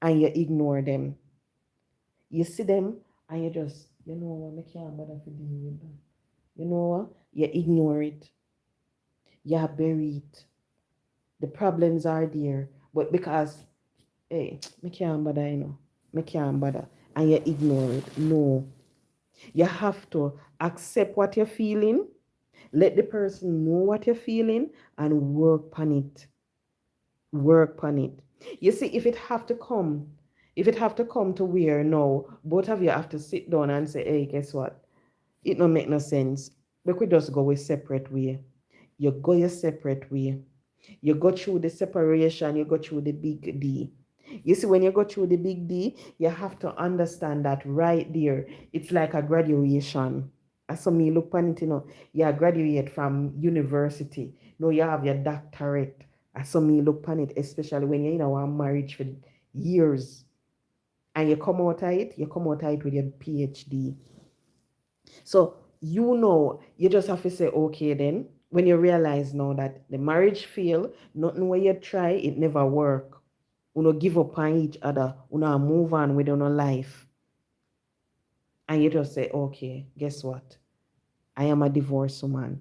and you ignore them. You see them and you just, I can't bother to deal with that. You know what? You ignore it. You bury it. The problems are there. But because, hey, I can't bother, I can't bother. And you ignore it. No. You have to accept what you're feeling. Let the person know what you're feeling and work on it. Work on it. You see, if it have to come, If it have to come to where now, both of you have to sit down and say, hey, guess what? It don't make no sense. We could just go a separate way. You go your separate way. You go through the separation, you go through the big D. You see, when you go through the big D, you have to understand that right there, it's like a graduation. As some me look on it, you graduate from university. No, you have your doctorate. As some me look on it, especially when you're in a marriage for years. And you come out of it, with your PhD. So you just have to say, okay then, when you realize now that the marriage fail, nothing where you try, it never work. You know, give up on each other, you know, move on with your life. And you just say, okay, guess what? I am a divorced woman.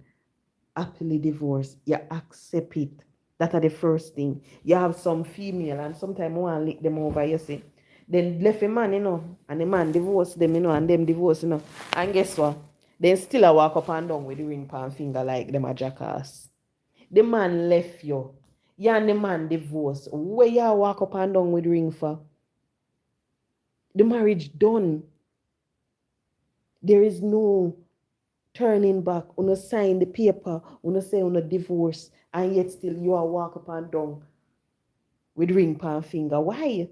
Happily divorced. You accept it. That are the first thing. You have some female and sometimes you want to lick them over, you see. Then left a man, and the man divorced them, and them divorce, And guess what? Then still I walk up and down with the ring pan finger like them a jackass. The man left you. You and the man divorced. Where you walk up and down with the ring for? The marriage done. There is no turning back. Una sign the paper. Una say una divorce. And yet still you are walk up and down with ring pan finger. Why?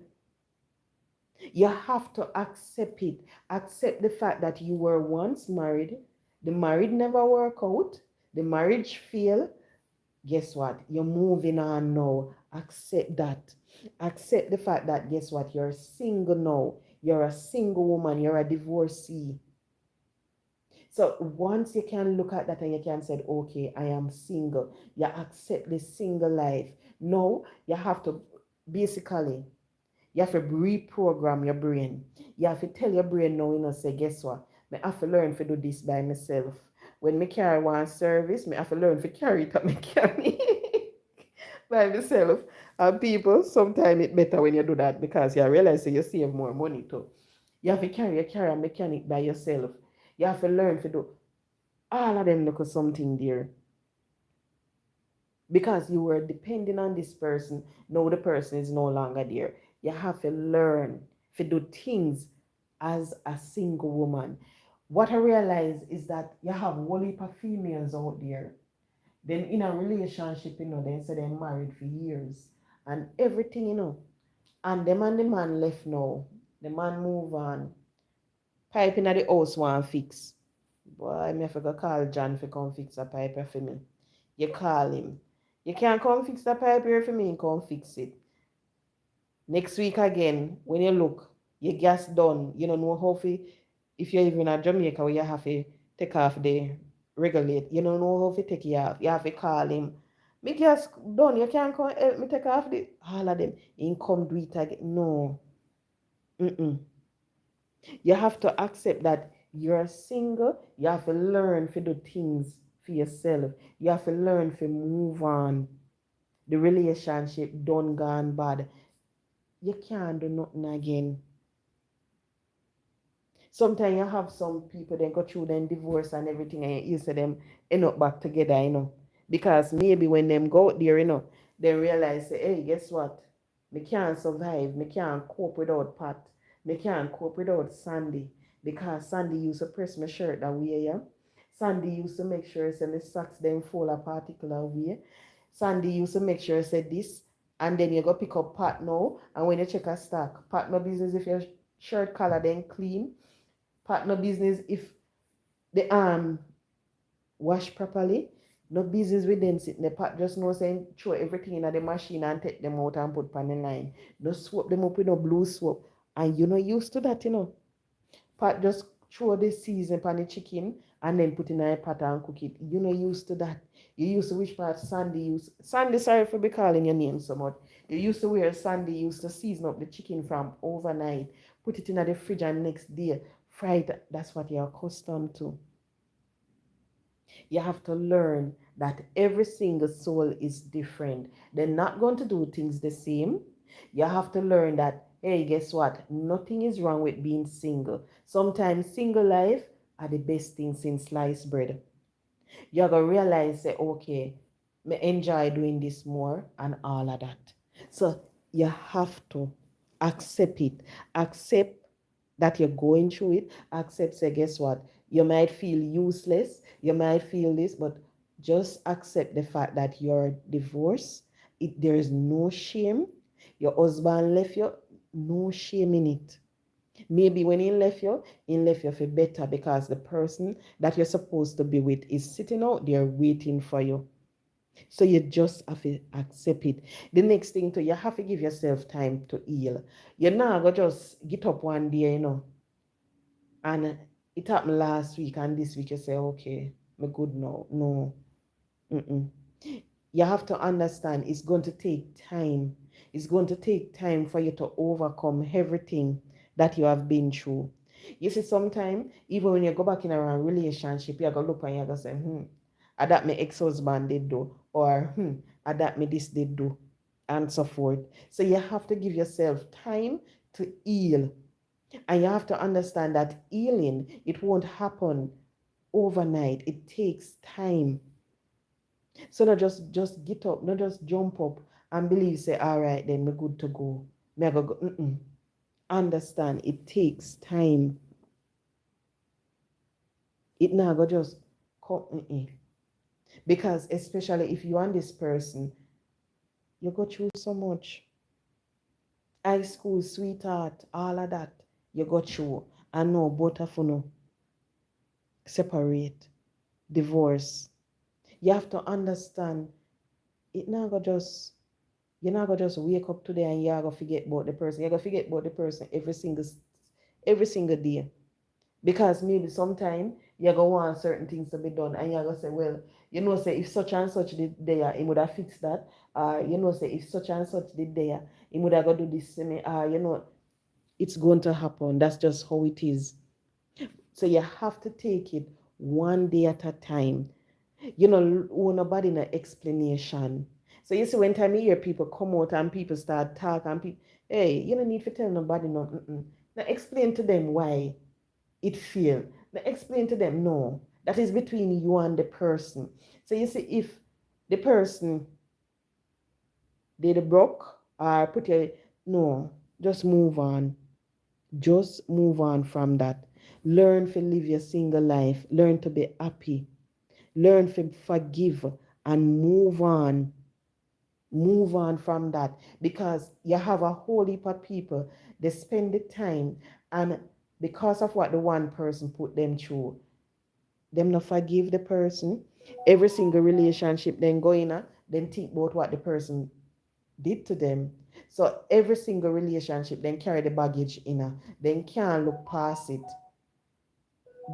You have to accept it. Accept the fact that you were once married. The marriage never worked out. The marriage failed. Guess what? You're moving on now. Accept that. Accept the fact that, guess what? You're single now. You're a single woman. You're a divorcee. So once you can look at that and you can say, okay, I am single. You accept the single life. No, you have to basically, you have to reprogram your brain. You have to tell your brain now, say, guess what? I have to learn to do this by myself. When me carry one service, I have to learn to carry it up mechanic by myself. And people, sometimes it's better when you do that because you realize that you save more money too. You have to carry a mechanic by yourself. You have to learn to do all of them look at something there. Because you were depending on this person, now the person is no longer there. You have to learn to do things as a single woman. What I realize is that you have a whole heap of females out there. Then in a relationship, they say they're married for years and everything. And them and the man left now. The man move on. Pipe in the house want fix. Boy, I forgot call John to come fix a pipe for me. You call him. You can't come fix the pipe here for me, come fix it. Next week again, when you look, your gas done. You don't know how to, if you're even in Jamaica where you have to take off the regulate, you don't know how to take it off. You have to call him. Me gas done, you can't come help me take off the all of them. You come do it again. No. You have to accept that you're single. You have to learn to do things for yourself. You have to learn to move on. The relationship done gone bad. You can't do nothing again. Sometimes you have some people then go through them divorce and everything and you see them end up back together, Because maybe when them go out there, they realize, hey, guess what? Me can't survive. Me can't cope without Pat. Me can't cope without Sandy. Because Sandy used to press my shirt that way, yeah. Sandy used to make sure say the socks them fall a particular way. Sandy used to make sure say this. And then you go pick up Pat now. And when you check a stock, Pat no business if your shirt color then clean. Pat no business if the arm wash properly. No business with them sitting the Pat just know saying throw everything in the machine and take them out and put on the line. No swap them up with no blue soap. And you're not used to that, Pat just throw the season on the chicken and then put in a pot and cook it. You're not used to that. You used to which part Sandy used. Sandy, sorry for be calling your name so much. You used to where Sandy used to season up the chicken from overnight, put it in the fridge and next day fry it. That's what you're accustomed to. You have to learn that every single soul is different. They're not going to do things the same. You have to learn that, hey, guess what? Nothing is wrong with being single. Sometimes single life are the best thing since sliced bread. You're going to realize, say, okay, I enjoy doing this more and all of that. So you have to Accept it. Accept that you're going through it. Accept, say, guess what? You might feel useless. You might feel this, but just accept the fact that you're divorced. There is no shame. Your husband left you, no shame in it. Maybe when he left you for better because the person that you're supposed to be with is sitting out there waiting for you. So you just have to accept it. The next thing too, you have to give yourself time to heal. You're not gonna just get up one day, and it happened last week and this week you say, okay, I'm good now. No. Mm-mm. You have to understand it's going to take time. It's going to take time for you to overcome everything that you have been through. You see, sometimes, even when you go back in a relationship, you're going to look and you're going to say, I that my ex-husband did do, or I that me this did do, and so forth. So you have to give yourself time to heal. And you have to understand that healing, it won't happen overnight. It takes time. So not just get up, not just jump up and believe, say, all right, then we're good to go. Me I go. Understand, it takes time. It now go just come. Because especially if you and this person, you go through so much. High school, sweetheart, all of that, you go through. And now both of you separate, divorce. You have to understand, it now go just, you're not gonna just wake up today and you're gonna forget about the person. You're gonna forget about the person every single day. Because maybe sometime you're gonna want certain things to be done and you're gonna say, well, say if such and such did there, he would have fixed that. Say if such and such did there, he would have got to do this to me. It's going to happen. That's just how it is. So you have to take it one day at a time. Nobody no explanation. So you see, when time you hear people come out and people start talking, and people, hey, you don't need to tell nobody no. Now explain to them why it failed. Now explain to them, no, that is between you and the person. So you see, if the person did broke or put your, no, just move on. Just move on from that. Learn to live your single life. Learn to be happy. Learn to forgive and move on. Move on from that, because you have a whole heap of people, they spend the time, and because of what the one person put them through, them not forgive the person. Every single relationship then go in, then think about what the person did to them. So every single relationship then carry the baggage in, then can't look past it.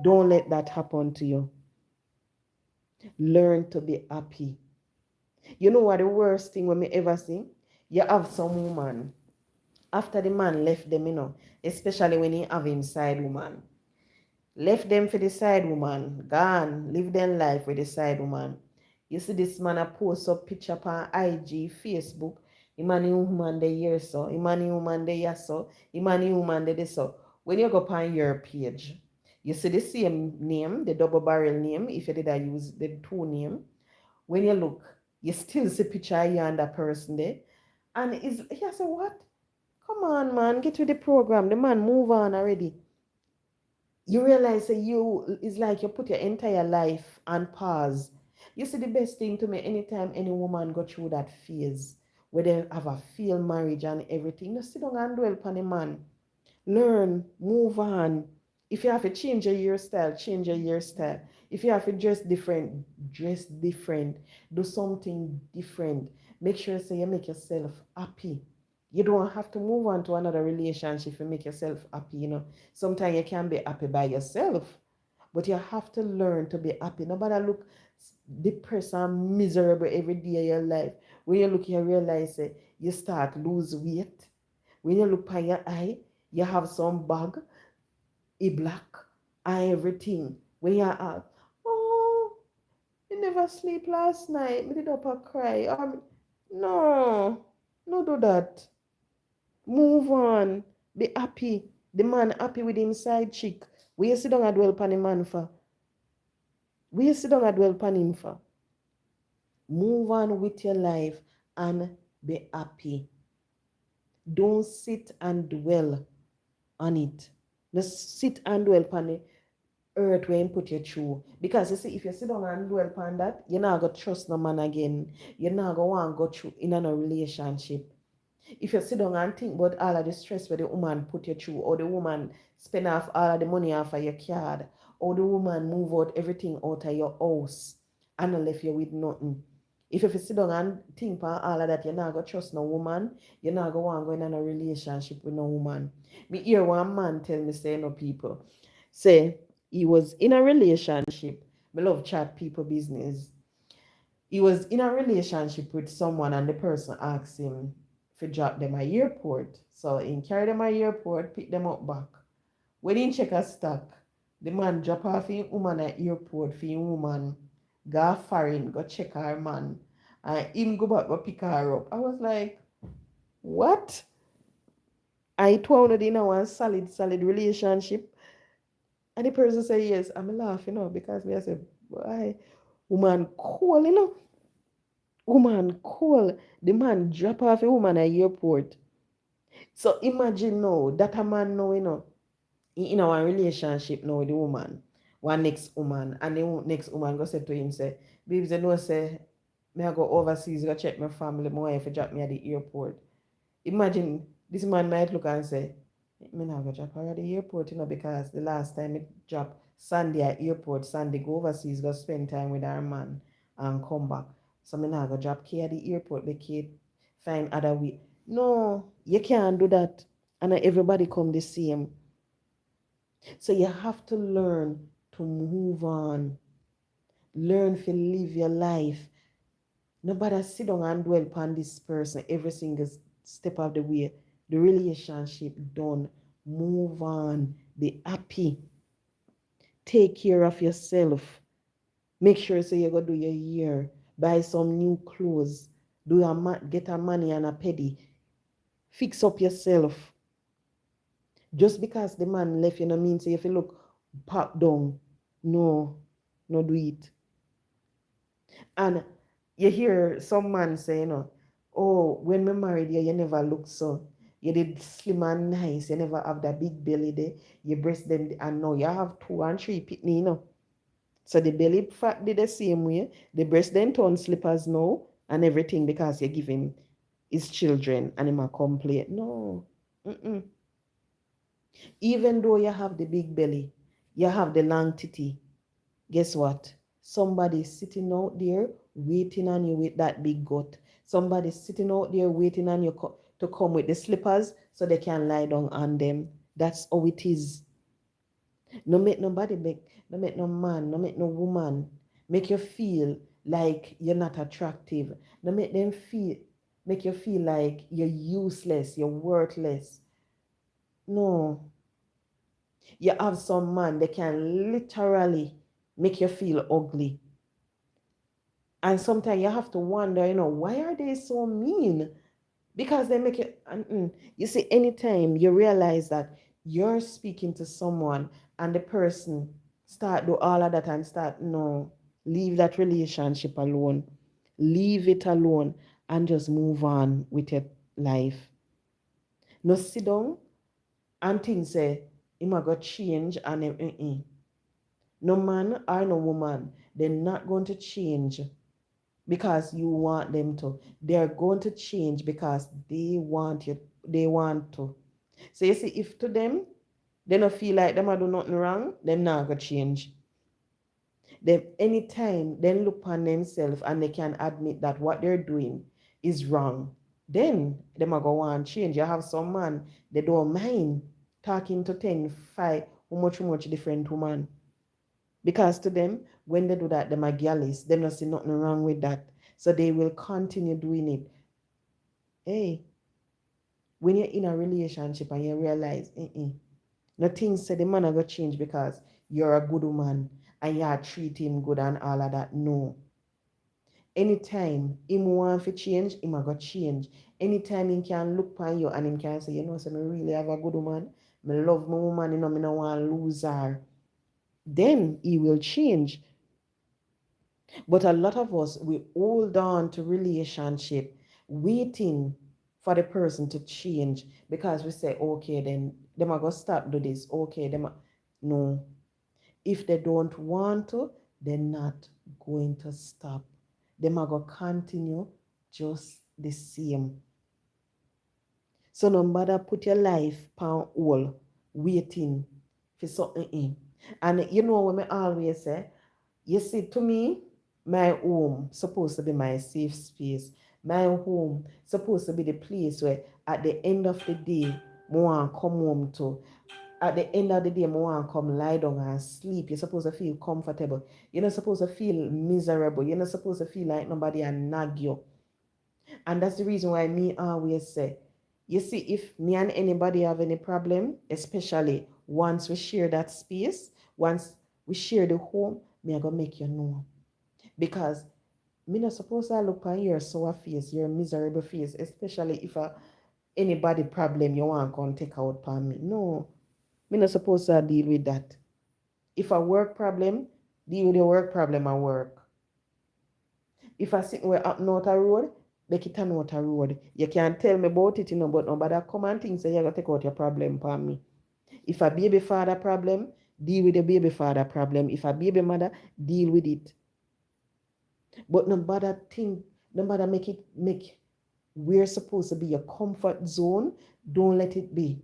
Don't let that happen to you. Learn to be happy. You know what the worst thing when me ever see? You have some woman, after the man left them, especially when he have him side woman. Left them for the side woman, gone, live their life with the side woman. You see this man a post up picture on IG, Facebook. Imani woman they here so, Imani woman they here so, Imani woman they this so. When you go on your page, you see the same name, the double barrel name, if you did I use the two name. When you look, you still see picture of you and that person there. And is he say, what? Come on, man, get with the program. The man move on already. You realize that it's like you put your entire life on pause. You see, the best thing to me, anytime any woman go through that phase where they have a failed marriage and everything, just sit down and dwell upon a man. Learn, move on. If you have to change your hairstyle, change your hairstyle. If you have to dress different, dress different. Do something different. Make sure so you make yourself happy. You don't have to move on to another relationship and make yourself happy. Sometimes you can be happy by yourself, but you have to learn to be happy. Nobody look depressed and miserable every day of your life. When you look, you realize you start lose weight. When you look by your eye, you have some bag, a black, and everything. When you're out, oh, you never sleep last night. Me did up a cry. No, no do that. Move on. Be happy. The man happy with him side chick. We you sit down and dwell upon the man for? We you sit down and dwell upon him for? Move on with your life and be happy. Don't sit and dwell on it. Just sit and dwell on the earth where you put your through. Because you see, if you sit down and dwell upon that, you're not gonna trust no man again. You're not gonna want to go through in a relationship. If you sit down and think about all of the stress where the woman put you through, or the woman spend off all of the money off of your card, or the woman move out everything out of your house and left you with nothing. If you sit down and think about all of that, you're not gonna trust no woman, you're not gonna want to go in a relationship with no woman. Me hear one man tell me, say, no people, say he was in a relationship. Me love chat people business. He was in a relationship with someone and the person asked him to drop them at airport. So he carry them at airport, pick them up back. When he check a stock, the man drop off him woman at airport for him woman, go foreign, go check her man. And him go back, go pick her up. I was like, what? I told in a solid relationship. And the person say yes. I'm laughing, because me I say, why? Woman cool, Woman cool. The man drop off a woman at airport. So imagine now that a man now, in our relationship now with the woman, one next woman, and the next woman go say to him, say, babes, you know, say, may I go overseas, go check my family, my wife drop me at the airport. Imagine this man might look and say, me not go drop her at the airport, because the last time it drop Sandy at airport, Sandy go overseas, go spend time with her man and come back. So me not go drop Kay at the airport, make Kay find other way. No, you can't do that. And everybody come the same. So you have to learn to move on. Learn to live your life. Nobody sit down and dwell upon this person every single step of the way. The relationship done. Move on. Be happy. Take care of yourself. Make sure so you go do your hair. Buy some new clothes. Get a money and a penny. Fix up yourself. Just because the man left you, no mean say if you look pop down. No, no do it. And you hear some man say, oh, when me married you, you never look so. You did slim and nice. You never have that big belly there. You breast them, and now you have 2 and 3 pitney, So the belly fat did the same way. The breast then turn slippers now and everything because you give him his children and him a complain. No. Mm-mm. Even though you have the big belly, you have the long titty, guess what? Somebody's sitting out there waiting on you with that big gut. Somebody's sitting out there waiting on you to come with the slippers so they can lie down on them. That's how it is. No make nobody no make no man, no make no woman make you feel like you're not attractive. No make you feel like you're useless, you're worthless. No. You have some man they can literally make you feel ugly. And sometimes you have to wonder, why are they so mean? Because they make you, you see, anytime you realize that you're speaking to someone and the person start do all of that and start, no, leave that relationship alone. Leave it alone and just move on with your life. No sit down and think say, it might go change and no man or no woman, they're not going to change because you want them to. They're going to change because they want you. They want to. So you see, if to them, they don't feel like them are do nothing wrong, them not gonna change. Them anytime they look upon themselves and they can admit that what they're doing is wrong, then them are gonna want change. You have some man, they don't mind talking to 10, 5, how much different woman. Because to them, when they do that, them are gallus. Them not see nothing wrong with that. So they will continue doing it. Hey, when you're in a relationship and you realize, nothing said the man are going to change because you're a good woman and you treat him good and all of that. No. Anytime him want to change, him are going to change. Anytime he can look upon you and him can say, so I really have a good woman. I love my woman, I don't want to lose her. Then he will change. But a lot of us, we hold on to relationship, waiting for the person to change because we say, okay, then them are going to stop do this. Okay, no. If they don't want to, they're not going to stop. Them are going to continue just the same. So no matter put your life on hold, waiting for something in. And you know what I always say? You see, to me, my home supposed to be my safe space. My home supposed to be the place where at the end of the day, I want to come home to. At the end of the day, I want to come lie down and sleep. You're supposed to feel comfortable. You're not supposed to feel miserable. You're not supposed to feel like nobody and nag you. And that's the reason why me always say, you see, if me and anybody have any problem, especially once we share that space, once we share the home, me I gonna make you know. Because me not supposed to look on your sour face, your miserable face, especially if anybody problem you want to come take out on me. No, me not supposed to deal with that. If a work problem, deal with your work problem at work. If I sit where up north a road, make it a north a road. You can't tell me about it, but nobody come and think say you gotta take out your problem for me. If a baby father problem, deal with the baby father problem. If a baby mother, deal with it. But nobody make we're supposed to be your comfort zone. Don't let it be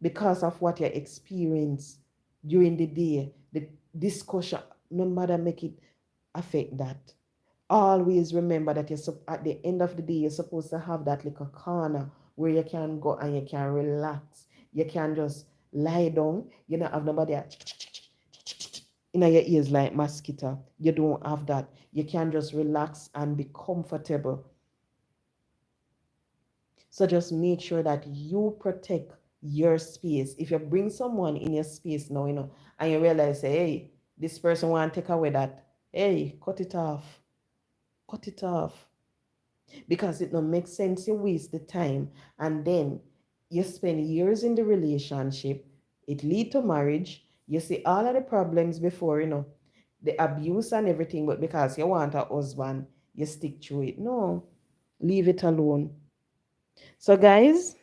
because of what you experience during the day. The discussion, nobody make it affect that. Always remember that at the end of the day, you're supposed to have that little corner where you can go and you can relax. You can just lie down. You don't have nobody in your ears like mosquito. You don't have that. You can just relax and be comfortable. So just make sure that you protect your space. If you bring someone in your space now, and you realize, hey, this person want to take away that, hey, cut it off. Cut it off. Because it don't make sense. You waste the time and then you spend years in the relationship. It lead to marriage. You see all of the problems before, the abuse and everything, but because you want a husband, you stick to it. No, leave it alone. So guys,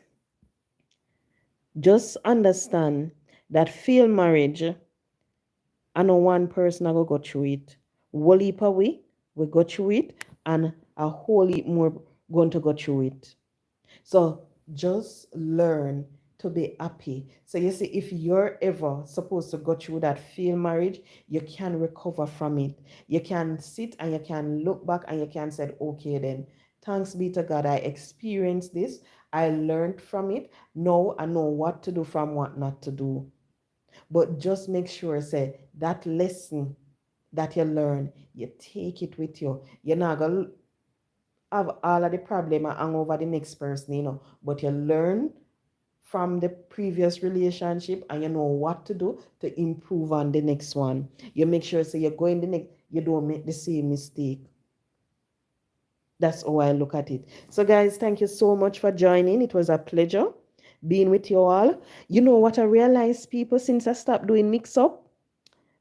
just understand that failed marriage, I know one person I go through it. Whole heap away, we go through it, and a whole heap more going to go through it. So just learn to be happy. So you see, if you're ever supposed to go through that failed marriage, you can recover from it. You can sit and you can look back and you can say, okay, then thanks be to God, I experienced this. I learned from it. Now I know what to do from what not to do. But just make sure, say, that lesson that you learn, you take it with you. You're not going to have all of the problem and hang over the next person, but you learn from the previous relationship and you know what to do to improve on the next one. You make sure, so you're going the next, you don't make the same mistake. That's how I look at it. So guys, thank you so much for joining. It was a pleasure being with you all. You know what I realized, people, since I stopped doing mix up,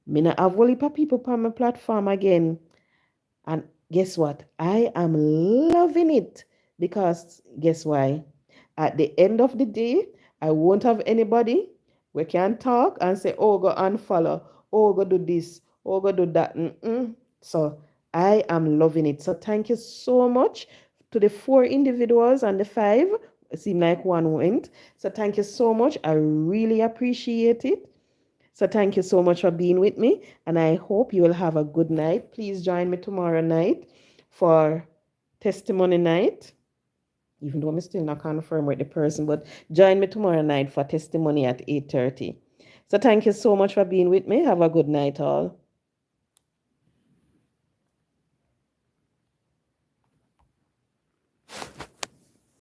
me not have only people on my platform again. And guess what? I am loving it because guess why? At the end of the day, I won't have anybody we can talk and say, oh, go unfollow, oh, go do this, oh, go do that. So I am loving it. So thank you so much to the 4 individuals and the 5. It seemed like one went. So thank you so much. I really appreciate it. So thank you so much for being with me, and I hope you will have a good night. Please join me tomorrow night for testimony night, even though I'm still not confirmed with the person, but join me tomorrow night for testimony at 8:30. So thank you so much for being with me. Have a good night all.